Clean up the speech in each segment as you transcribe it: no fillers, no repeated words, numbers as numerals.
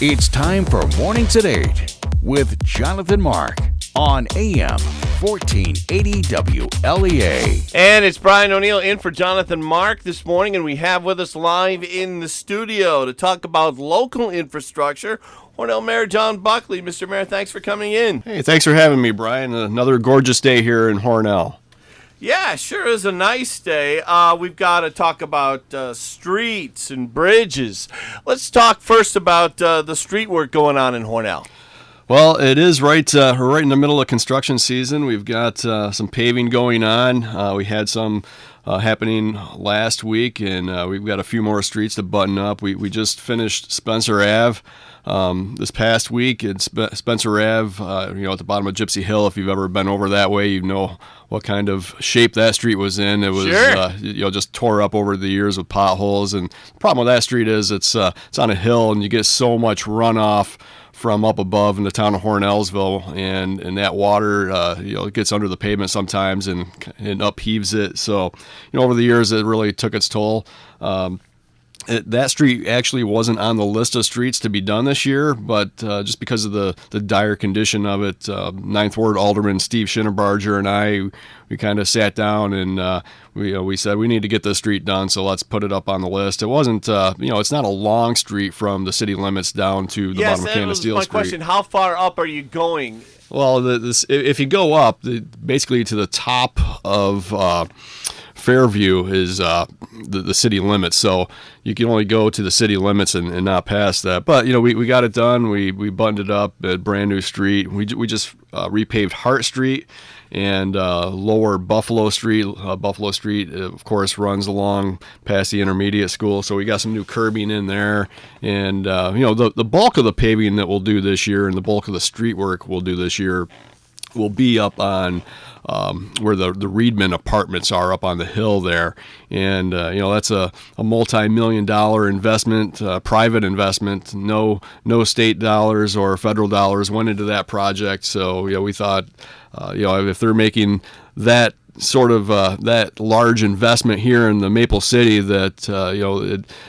It's time for Mornings at 8 with Jonathan Mark on AM 1480 WLEA. And it's Brian O'Neill in for Jonathan Mark this morning, and we have with us live in the studio to talk about local infrastructure, Hornell Mayor John Buckley. Mr. Mayor, thanks for coming in. Hey, thanks for having me, Brian. Another gorgeous day here in Hornell. Yeah, sure is a nice day. We've got to talk about streets and bridges. Let's talk first about the street work going on in Hornell. Well, it is right. We're right in the middle of construction season. We've got some paving going on. We had some happening last week, and we've got a few more streets to button up. We just finished Spencer Ave this past week. It's Spencer Ave, at the bottom of Gypsy Hill. If you've ever been over that way, you know what kind of shape that street was in. It was just tore up over the years with potholes. And the problem with that street is it's on a hill, and you get so much runoff from up above in the town of Hornellsville, and that water, it gets under the pavement sometimes and upheaves it. So, over the years, it really took its toll. That street actually wasn't on the list of streets to be done this year, but just because of the dire condition of it, Ninth Ward Alderman Steve Schinnebarger and I, we kind of sat down and we said we need to get this street done, so let's put it up on the list. It wasn't, it's not a long street from the city limits down to the bottom of Canasteel Street. My question, how far up are you going? Well, if you go up, basically to the top of Fairview is the city limits, so you can only go to the city limits and not past that. But we got it done. We buttoned it up, a brand new street. We just repaved Hart Street and lower Buffalo Street. Buffalo Street, of course, runs along past the intermediate school, so we got some new curbing in there. And the bulk of the paving that we'll do this year and the bulk of the street work we'll do this year will be up on where the Reedman apartments are up on the hill there. And, that's a multi-million-dollar investment, private investment. No state dollars or federal dollars went into that project. So, we thought, if they're making that sort of that large investment here in the Maple City, that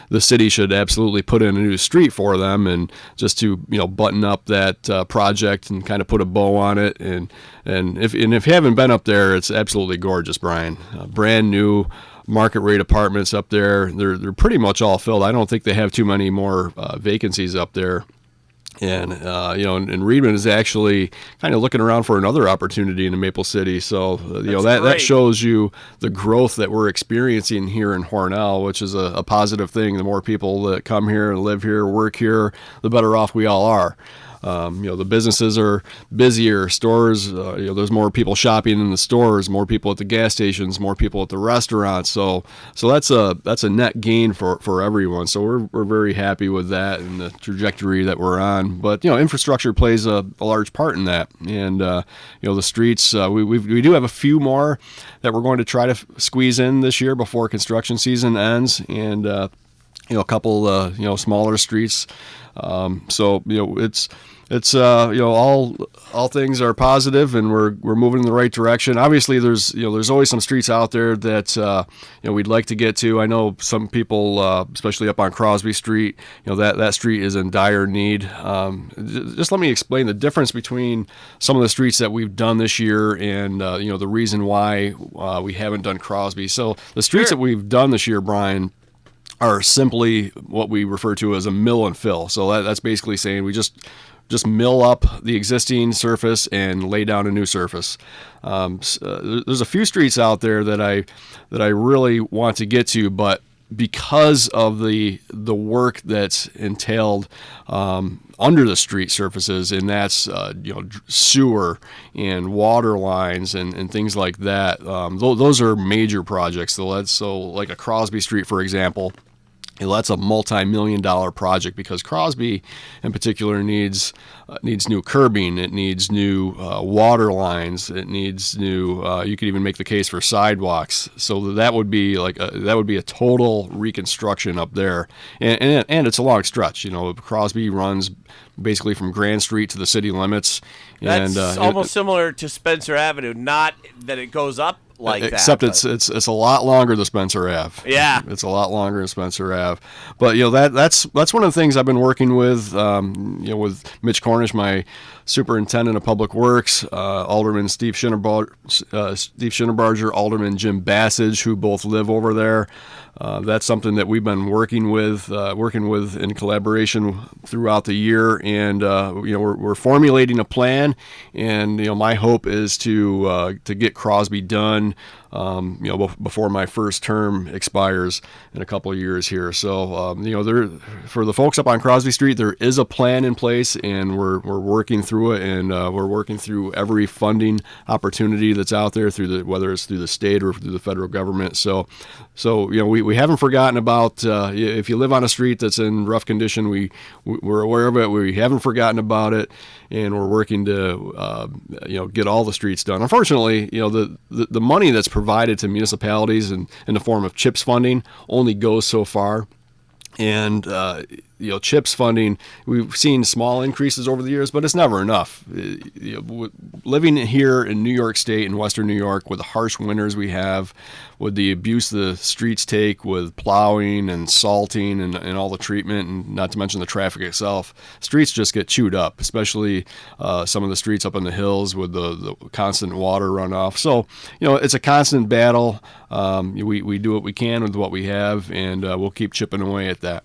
the city should absolutely put in a new street for them, and just to button up that project and kind of put a bow on it. And if you haven't been up there, it's absolutely gorgeous, Brian. Brand new market rate apartments up there. They're pretty much all filled. I don't think they have too many more vacancies up there. And, and Reedman is actually kind of looking around for another opportunity in the Maple City. So, that shows you the growth that we're experiencing here in Hornell, which is a positive thing. The more people that come here and live here, work here, the better off we all are. The businesses are busier, stores, there's more people shopping in the stores, more people at the gas stations, more people at the restaurants. So that's a net gain for everyone. So we're very happy with that and the trajectory that we're on. But, infrastructure plays a large part in that. And, the streets, we do have a few more that we're going to try to squeeze in this year before construction season ends. And, a couple, smaller streets. It's all things are positive, and we're moving in the right direction. Obviously, there's always some streets out there that we'd like to get to. I know some people, especially up on Crosby Street, that street is in dire need. Just let me explain the difference between some of the streets that we've done this year and the reason why we haven't done Crosby. So the streets that we've done this year, Brian, are simply what we refer to as a mill and fill. So that's basically saying we just mill up the existing surface and lay down a new surface. There's a few streets out there that I really want to get to, but because of the work that's entailed under the street surfaces, and that's sewer and water lines and things like that. Those are major projects. So like a Crosby Street, for example. That's a multi-million-dollar project because Crosby, in particular, needs new curbing. It needs new water lines. It needs new. You could even make the case for sidewalks. So that would be a total reconstruction up there, and it's a long stretch. Crosby runs basically from Grand Street to the city limits. That's almost similar to Spencer Avenue. Not that it goes up like except that. Except it's a lot longer than Spencer Ave. Yeah. It's a lot longer than Spencer Ave. But that's one of the things I've been working with with Mitch Cornish, my superintendent of public works, Alderman Steve Schinnerbarger, Alderman Jim Bassage, who both live over there. That's something that we've been working with in collaboration throughout the year, and we're formulating a plan. And my hope is to get Crosby done, before my first term expires in a couple of years here. So for the folks up on Crosby Street, there is a plan in place, and we're working through it, and we're working through every funding opportunity that's out there whether it's through the state or through the federal government. So we haven't forgotten about if you live on a street that's in rough condition, we're aware of it. We haven't forgotten about it, and we're working to get all the streets done. Unfortunately, the money that's provided to municipalities in the form of CHIPS funding only goes so far. And CHIPS funding, we've seen small increases over the years, but it's never enough. Living here in New York State and Western New York, with the harsh winters we have, with the abuse the streets take with plowing and salting and all the treatment, and not to mention the traffic itself, streets just get chewed up, especially some of the streets up in the hills with the constant water runoff. So, it's a constant battle. We do what we can with what we have, and we'll keep chipping away at that.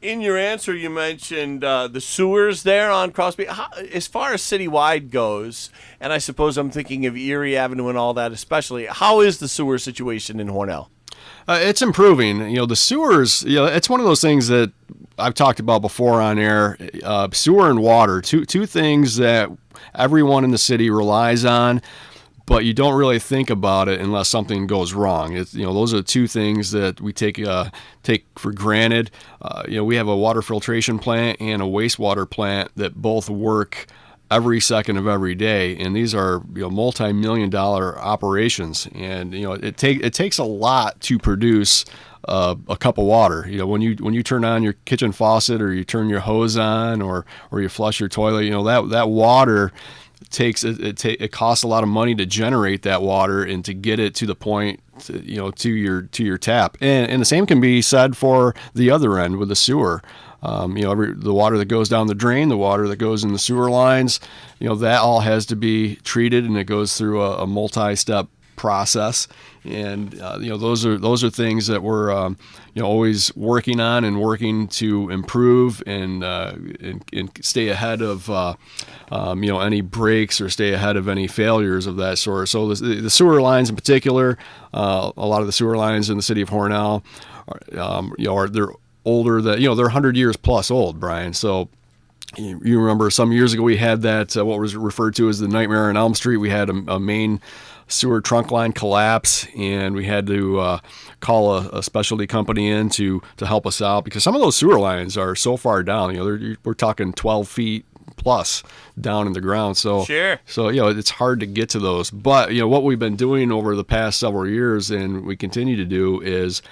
In your answer, you mentioned the sewers there on Crosby. As far as citywide goes, and I suppose I'm thinking of Erie Avenue and all that especially, how is the sewer situation in Hornell? It's improving. The sewers, it's one of those things that I've talked about before on air. Sewer and water, two things that everyone in the city relies on, but you don't really think about it unless something goes wrong. Those are two things that we take for granted. We have a water filtration plant and a wastewater plant that both work every second of every day, and these are multi-million-dollar operations. And it takes a lot to produce a cup of water. When you turn on your kitchen faucet, or you turn your hose on, or you flush your toilet, that water. It costs a lot of money to generate that water and to get it to the point, to your tap. And the same can be said for the other end with the sewer. The water that goes down the drain, the water that goes in the sewer lines, that all has to be treated, and it goes through a multi-step process. And those are things that we're always working on and working to improve and stay ahead of any breaks, or stay ahead of any failures of that sort. So the sewer lines in particular, a lot of the sewer lines in the city of Hornell they're older, that they're 100 years plus old, Brian. So you remember some years ago we had that what was referred to as the nightmare on Elm Street. We had a main sewer trunk line collapse, and we had to call a specialty company in to help us out, because some of those sewer lines are so far down. We're talking 12 feet plus down in the ground. So sure. So it's hard to get to those. But what we've been doing over the past several years, and we continue to do, is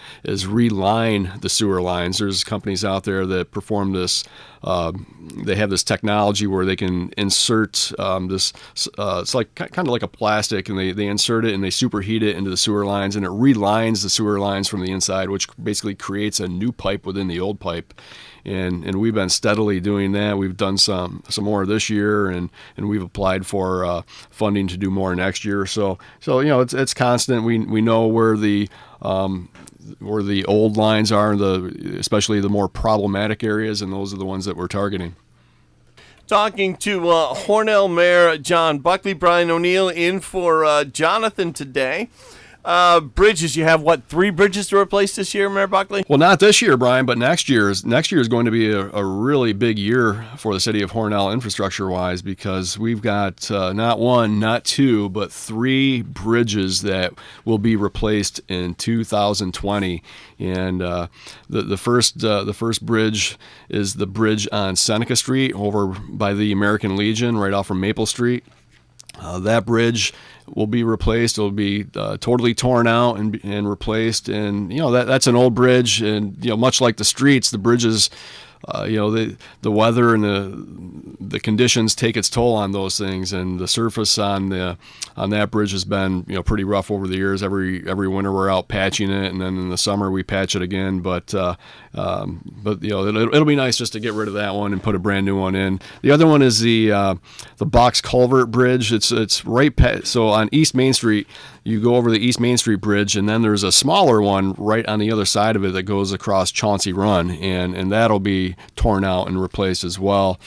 reline the sewer lines. There's companies out there that perform this. They have this technology where they can insert this. It's like kind of like a plastic, and they insert it and they superheat it into the sewer lines, and it relines the sewer lines from the inside, which basically creates a new pipe within the old pipe. And we've been steadily doing that. We've done some more this year, and we've applied for funding to do more next year. So it's constant. We know where the old lines are, especially the more problematic areas, and those are the ones that we're targeting. Talking to Hornell Mayor John Buckley. Brian O'Neill in for Jonathan today. Bridges, you have 3 bridges to replace this year, Mayor Buckley? Well, not this year, Brian, but next year is going to be a really big year for the city of Hornell infrastructure-wise, because we've got not 1, not 2, but 3 bridges that will be replaced in 2020. And the first bridge is the bridge on Seneca Street over by the American Legion, right off from Maple Street. That bridge will be replaced. It'll be totally torn out and replaced. And that's an old bridge. And much like the streets, the bridges the weather and the conditions take its toll on those things, and the surface on that bridge has been pretty rough over the years. Every winter we're out patching it, and then in the summer we patch it again. But it'll be nice just to get rid of that one and put a brand new one in. The other one is the box culvert bridge. It's right so on East Main Street. You go over the East Main Street Bridge, and then there's a smaller one right on the other side of it that goes across Chauncey Run, and that'll be torn out and replaced as well.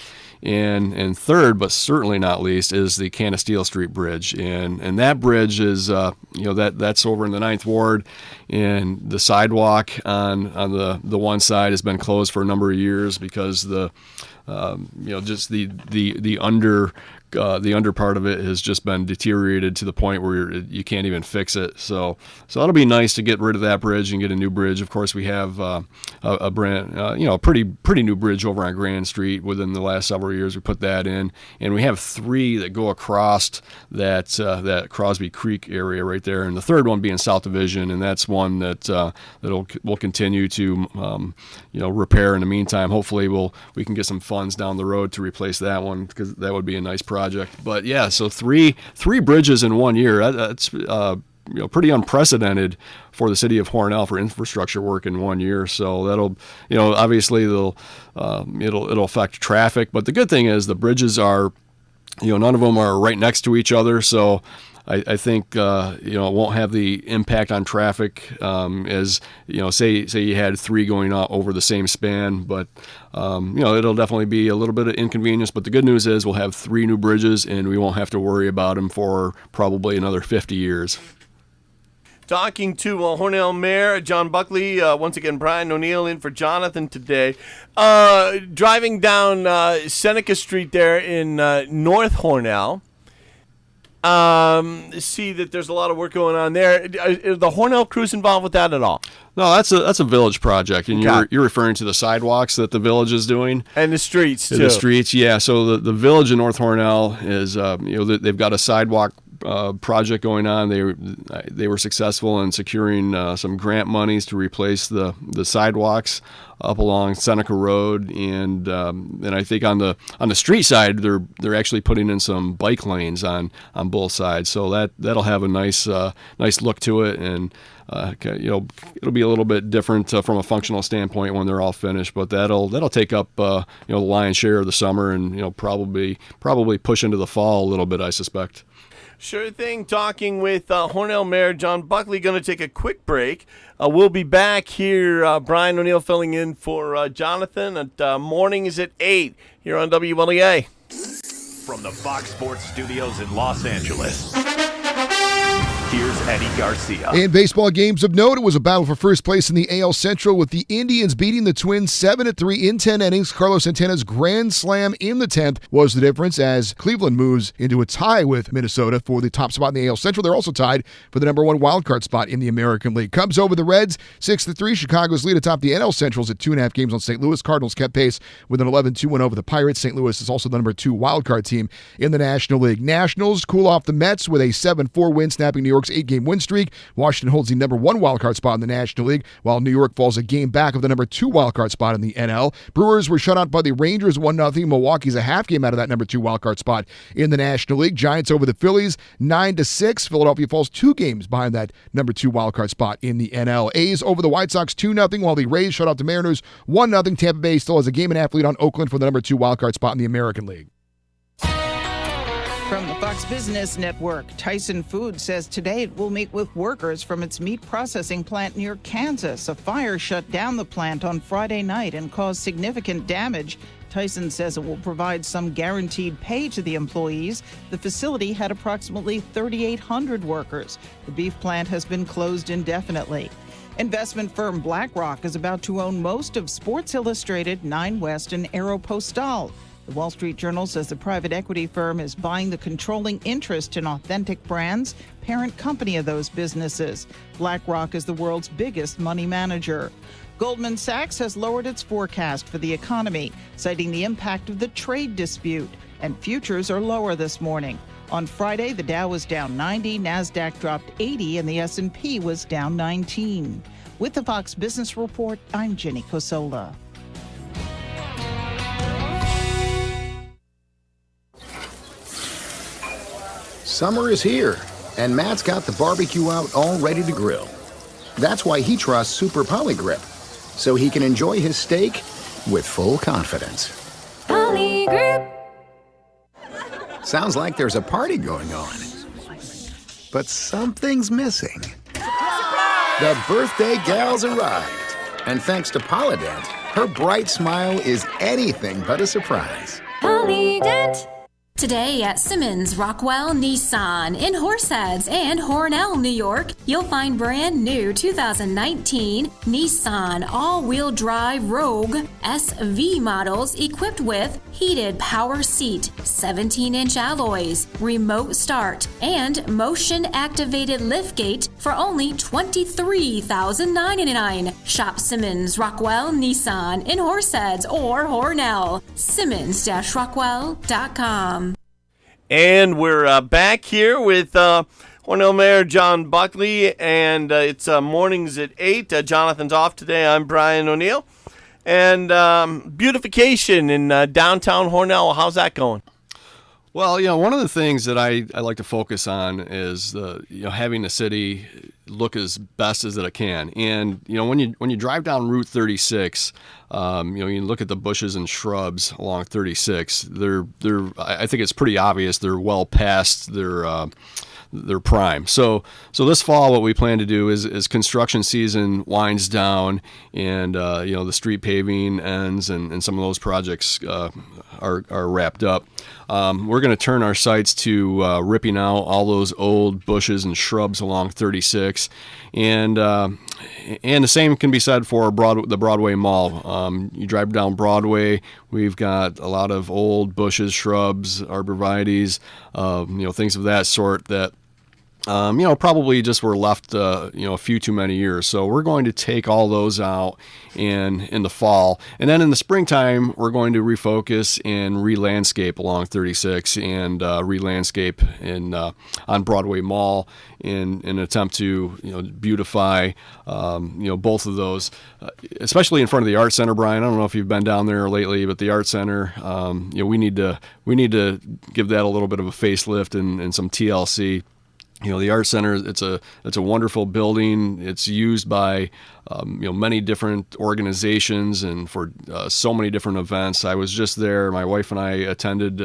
And third, but certainly not least, is the Canasteel Street Bridge, and that bridge is that's over in the 9th Ward, and the sidewalk on the one side has been closed for a number of years because just the under part of it has just been deteriorated to the point where you can't even fix it. So that'll be nice to get rid of that bridge and get a new bridge. Of course, we have a brand, pretty new bridge over on Grand Street. Within the last several years, we put that in, and we have 3 that go across that Crosby Creek area right there, and the third one being South Division, and that's one that we'll continue to repair in the meantime. Hopefully, we can get some funds down the road to replace that one, because that would be a nice project. But yeah, so three bridges in 1 year. That's pretty unprecedented for the city of Hornell for infrastructure work in 1 year. So that'll, obviously it'll affect traffic. But the good thing is the bridges are, none of them are right next to each other. So I think it won't have the impact on traffic as say you had 3 going out over the same span, but it'll definitely be a little bit of inconvenience. But the good news is we'll have 3 new bridges, and we won't have to worry about them for probably another 50 years. Talking to Hornell Mayor John Buckley, once again Brian O'Neill in for Jonathan today. Driving down Seneca Street there in North Hornell. See that there's a lot of work going on there. Are the Hornell crews involved with that at all? No, that's a village project, and you're referring to the sidewalks that the village is doing, and the streets too. The streets, yeah. So the village in North Hornell is, they've got a sidewalk project going on. They were successful in securing some grant monies to replace the sidewalks up along Seneca Road, and I think on the street side they're actually putting in some bike lanes on both sides. So that'll have a nice look to it, and it'll be a little bit different from a functional standpoint when they're all finished. But that'll take up the lion's share of the summer, and probably push into the fall a little bit, I suspect. Sure thing. Talking with Hornell Mayor John Buckley. Going to take a quick break. We'll be back here. Brian O'Neill filling in for Jonathan. At mornings at 8 here on WLEA. From the Fox Sports Studios in Los Angeles, here's Eddie Garcia. In baseball games of note, it was a battle for first place in the AL Central, with the Indians beating the Twins 7-3 in 10 innings. Carlos Santana's grand slam in the 10th was the difference, as Cleveland moves into a tie with Minnesota for the top spot in the AL Central. They're also tied for the number 1 wildcard spot in the American League. Cubs over the Reds 6-3. Chicago's lead atop the NL Centrals at 2.5 games on St. Louis. Cardinals kept pace with an 11-2 win over the Pirates. St. Louis is also the number 2 wildcard team in the National League. Nationals cool off the Mets with a 7-4 win, snapping New York's 8-game win streak. Washington holds the number 1 wildcard spot in the National League, while New York falls a game back of the number 2 wildcard spot in the NL. Brewers were shut out by the Rangers 1-0. Milwaukee's a half game out of that number 2 wildcard spot in the National League. Giants over the Phillies 9-6. Philadelphia falls 2 games behind that number 2 wildcard spot in the NL. A's over the White Sox 2-0, while the Rays shut out the Mariners 1-0. Tampa Bay still has a game and a half lead on Oakland for the number 2 wildcard spot in the American League. From the Fox Business Network, Tyson Foods says today it will meet with workers from its meat processing plant near Kansas. A fire shut down the plant on Friday night and caused significant damage. Tyson says it will provide some guaranteed pay to the employees. The facility had approximately 3,800 workers. The beef plant has been closed indefinitely. Investment firm BlackRock is about to own most of Sports Illustrated, Nine West, and Aeropostale. The Wall Street Journal says the private equity firm is buying the controlling interest in Authentic Brands, parent company of those businesses. BlackRock is the world's biggest money manager. Goldman Sachs has lowered its forecast for the economy, citing the impact of the trade dispute, and futures are lower this morning. On Friday, the Dow was down 90, NASDAQ dropped 80, and the S&P was down 19. With the Fox Business Report, I'm Jenny Cosola. Summer is here, and Matt's got the barbecue out all ready to grill. That's why he trusts Super Polygrip, so he can enjoy his steak with full confidence. Polygrip. Sounds like there's a party going on. But something's missing. The birthday gal's arrived. And thanks to Polydent, her bright smile is anything but a surprise. Polydent. Today at Simmons Rockwell Nissan in Horseheads and Hornell, New York, you'll find brand new 2019 Nissan all-wheel drive Rogue SV models equipped with heated power seat, 17-inch alloys, remote start, and motion-activated liftgate for only $23,999. Shop Simmons Rockwell Nissan in Horseheads or Hornell. Simmons-Rockwell.com. And we're back here with Hornell Mayor John Buckley, and it's mornings at 8. Jonathan's off today. I'm Brian O'Neill. And beautification in downtown Hornell, how's that going? Well, one of the things that I like to focus on is having the city look as best as that it can. And when you drive down Route 36, you look at the bushes and shrubs along 36. I think it's pretty obvious they're well past their prime. So this fall, what we plan to do is construction season winds down, and the street paving ends, and some of those projects are wrapped up. We're going to turn our sights to ripping out all those old bushes and shrubs along 36, and the same can be said for the Broadway Mall. You drive down Broadway, we've got a lot of old bushes, shrubs, arborvitaes, things of that sort that probably just were left, a few too many years. So we're going to take all those out in the fall. And then in the springtime, we're going to refocus and re-landscape along 36 and re-landscape on Broadway Mall in an attempt to, beautify, both of those, especially in front of the Art Center, Brian. I don't know if you've been down there lately, but the Art Center, we need to give that a little bit of a facelift and some TLC. The Art Center, it's a wonderful building. It's used by many different organizations and for so many different events. I was just there. My wife and I attended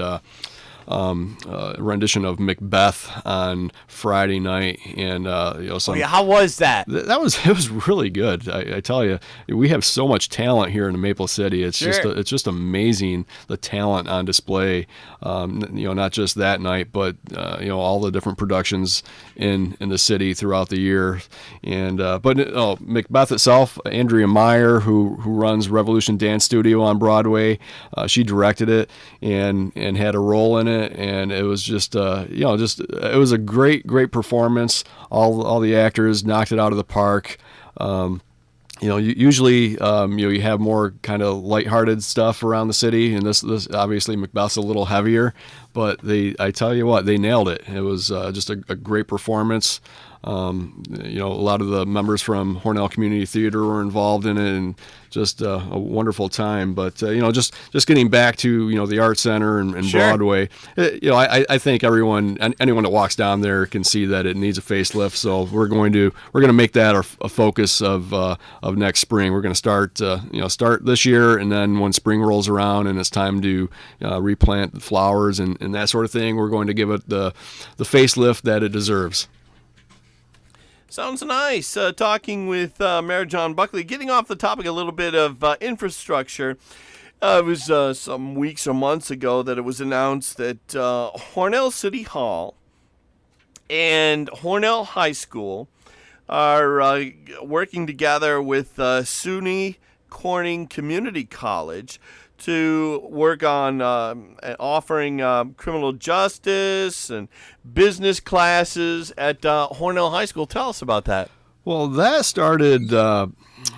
rendition of Macbeth on Friday night, and how was that? It was really good. I tell you, we have so much talent here in Maple City. It's just amazing, the talent on display. Not just that night, but all the different productions in the city throughout the year. And Macbeth itself, Andrea Meyer, who runs Revolution Dance Studio on Broadway, she directed it and had a role in it. And it was it was a great performance. All the actors knocked it out of the park. Usually you have more kind of lighthearted stuff around the city, and this obviously Macbeth's a little heavier, but I tell you what, they nailed it. It was just a great performance. A lot of the members from Hornell Community Theater were involved in it, and just a wonderful time. But just getting back to the Art Center and Sure. Broadway, I think anyone that walks down there can see that it needs a facelift. So we're going to make that a focus of next spring. We're going to start this year, and then when spring rolls around and it's time to replant the flowers and that sort of thing, we're going to give it the facelift that it deserves. Sounds nice. Talking with Mayor John Buckley. Getting off the topic a little bit of infrastructure. It was some weeks or months ago that it was announced that Hornell City Hall and Hornell High School are working together with SUNY Corning Community College to work on offering criminal justice and business classes at Hornell High School. Tell us about that. Well, that started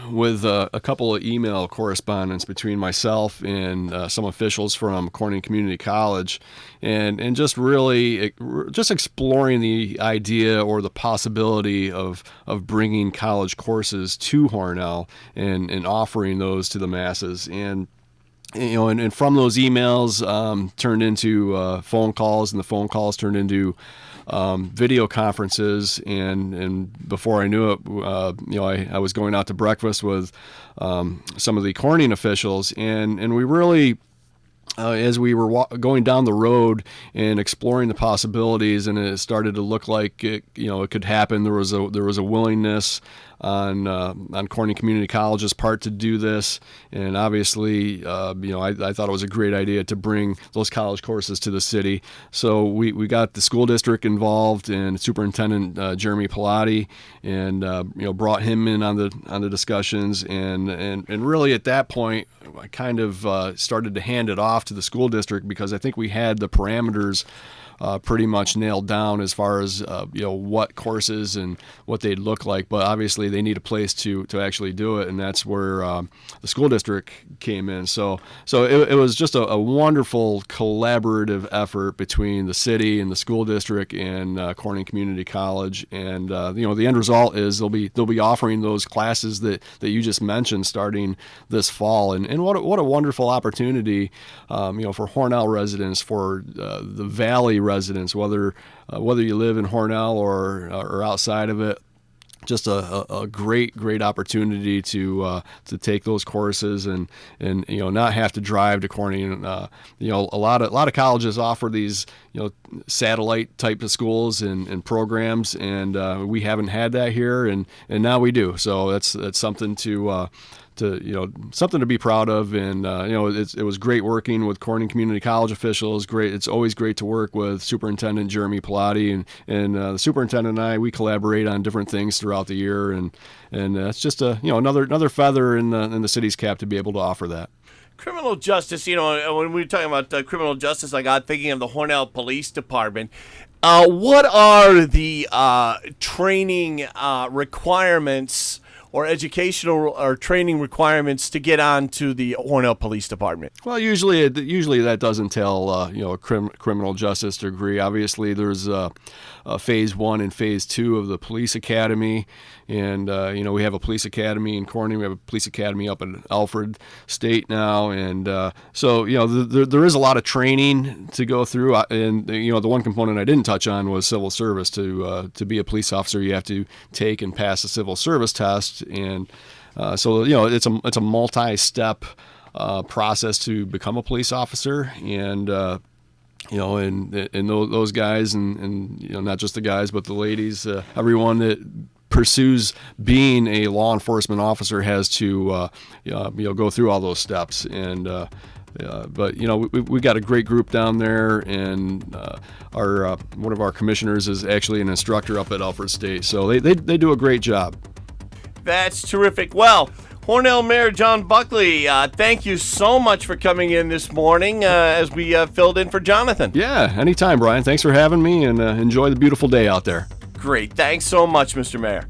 with a couple of email correspondence between myself and some officials from Corning Community College, and just really just exploring the idea or the possibility of bringing college courses to Hornell and offering those to the masses. And from those emails turned into phone calls, and the phone calls turned into video conferences, and before I knew it, I was going out to breakfast with some of the Corning officials, and we really, as we were going down the road and exploring the possibilities, and it started to look like it could happen. There was a willingness on Corning Community College's part to do this, and obviously, I thought it was a great idea to bring those college courses to the city. So we got the school district involved, and Superintendent Jeremy Pilati, and brought him in on the discussions, and really at that point, I kind of started to hand it off to the school district, because I think we had the parameters pretty much nailed down as far as what courses and what they'd look like. But obviously they need a place to actually do it, and that's where the school district came in. So it was just a wonderful collaborative effort between the city and the school district and Corning Community College. And the end result is they'll be offering those classes that you just mentioned starting this fall. And what a wonderful opportunity for Hornell residents, for the Valley residents, whether you live in Hornell or outside of it. Just a great opportunity to take those courses and not have to drive to Corning. A lot of colleges offer these satellite type of schools and programs, and we haven't had that here, and now we do. So that's something to something to be proud of. And it was great working with Corning Community College officials. Great, it's always great to work with Superintendent Jeremy Pilati, and the superintendent and I, we collaborate on different things throughout the year, and it's just another feather in the city's cap to be able to offer that. Criminal justice, when we were talking about criminal justice, I got thinking of the Hornell Police Department. What are the training requirements or educational or training requirements to get on to the Hornell Police Department? Well, usually that does entail a criminal justice degree. Obviously, there's phase 1 and phase 2 of the police academy, and we have a police academy in Corning. We have a police academy up in Alfred State now, and so there is a lot of training to go through. And the one component I didn't touch on was civil service. To be a police officer, you have to take and pass a civil service test, and so it's a multi-step process to become a police officer, and those guys, and not just the guys, but the ladies, everyone that pursues being a law enforcement officer has to go through all those steps. And but we got a great group down there, and our one of our commissioners is actually an instructor up at Alfred State, so they do a great job. That's terrific. Well, Hornell Mayor John Buckley, thank you so much for coming in this morning as we filled in for Jonathan. Yeah, anytime, Brian. Thanks for having me, and enjoy the beautiful day out there. Great. Thanks so much, Mr. Mayor.